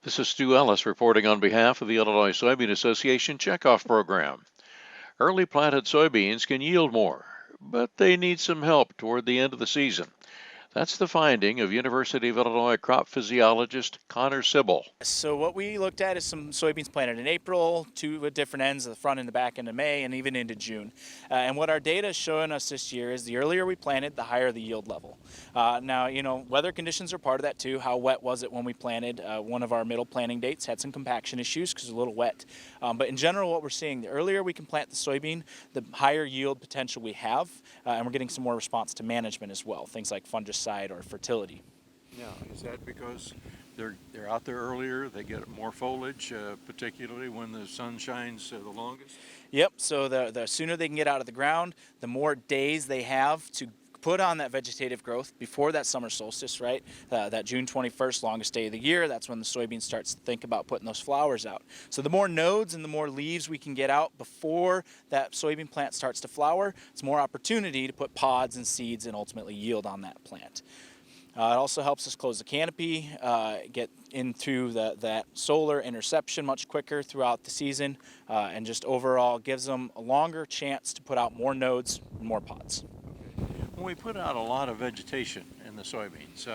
This is Stu Ellis reporting on behalf of the Illinois Soybean Association Checkoff Program. Early planted soybeans can yield more, but they need some help toward the end of the season. That's the finding of University of Illinois crop physiologist Connor Sible. So what we looked at is some soybeans planted in April, two at different ends, the front and the back end of May, and even into June. And what our data is showing us this year is the earlier we planted, the higher the yield level. Now, weather conditions are part of that too. How wet was it when we planted? One of our middle planting dates had some compaction issues because it was a little wet. But in general, what we're seeing, the earlier we can plant the soybean, the higher yield potential we have, and we're getting some more response to management as well, things like fungicide or fertility. Now, is that because they're out there earlier, they get more foliage, particularly when the sun shines the longest? Yep, so the sooner they can get out of the ground, the more days they have to put on that vegetative growth before that summer solstice, right? That June 21st, longest day of the year, that's when the soybean starts to think about putting those flowers out. So the more nodes and the more leaves we can get out before that soybean plant starts to flower, it's more opportunity to put pods and seeds and ultimately yield on that plant. It also helps us close the canopy, get in through that solar interception much quicker throughout the season, and just overall gives them a longer chance to put out more nodes and more pods. When we put out a lot of vegetation in the soybeans,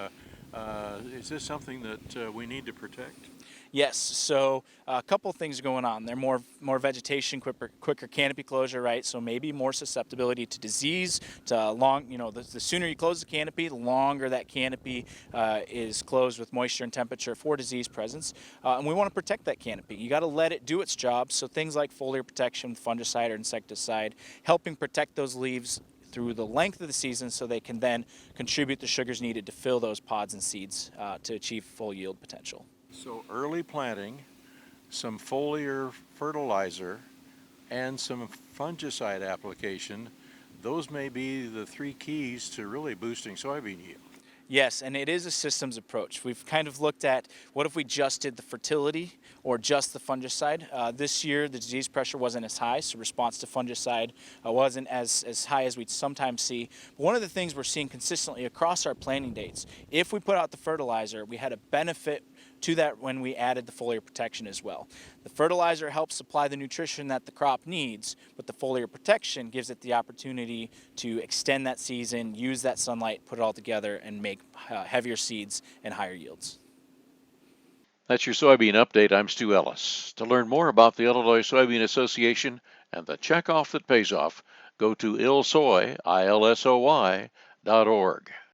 is this something that we need to protect? Yes, so a couple things going on. They're more vegetation, quicker canopy closure, right? So maybe more susceptibility to disease, to the sooner you close the canopy, the longer that canopy is closed with moisture and temperature for disease presence. And we want to protect that canopy. You got to let it do its job. So things like foliar protection, fungicide or insecticide, helping protect those leaves through the length of the season so they can then contribute the sugars needed to fill those pods and seeds to achieve full yield potential. So early planting, some foliar fertilizer, and some fungicide application, those may be the three keys to really boosting soybean yield. Yes, and it is a systems approach. We've kind of looked at what if we just did the fertility or just the fungicide. This year, the disease pressure wasn't as high, so response to fungicide wasn't as high as we'd sometimes see. But one of the things we're seeing consistently across our planting dates, if we put out the fertilizer, we had a benefit to that when we added the foliar protection as well. The fertilizer helps supply the nutrition that the crop needs, but the foliar protection gives it the opportunity to extend that season, use that sunlight, put it all together, and make heavier seeds and higher yields. That's your soybean update. I'm Stu Ellis. To learn more about the Illinois Soybean Association and the checkoff that pays off, go to ilsoy.org.